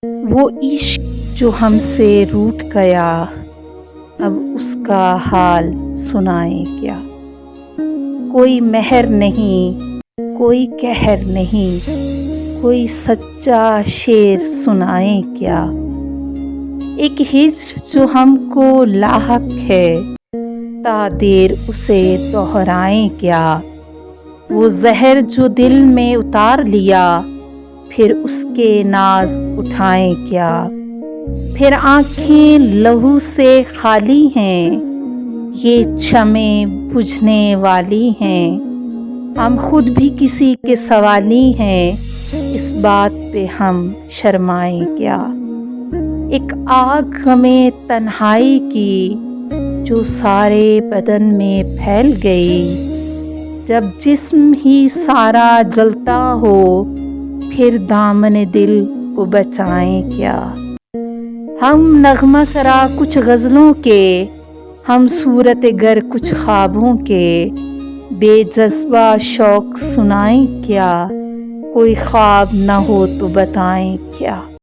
وہ عشق جو ہم سے روٹھ گیا، اب اس کا حال سنائیں کیا؟ کوئی مہر نہیں، کوئی قہر نہیں، کوئی سچا شعر سنائیں کیا؟ ایک ہجر جو ہم کو لاحق ہے، تا دیر اسے دہرائیں کیا؟ وہ زہر جو دل میں اتار لیا، پھر اس کے ناز اٹھائیں کیا؟ پھر آنکھیں لہو سے خالی ہیں، یہ شمعیں بجھنے والی ہیں، ہم خود بھی کسی کے سوالی ہیں، اس بات پہ ہم شرمائیں کیا؟ ایک آگ غمِ تنہائی کی جو سارے بدن میں پھیل گئی، جب جسم ہی سارا جلتا ہو، پھر دامن دل کو بچائیں کیا؟ ہم نغمہ سرا کچھ غزلوں کے، ہم صورت گر کچھ خوابوں کے، بے جذبہ شوق سنائیں کیا؟ کوئی خواب نہ ہو تو بتائیں کیا؟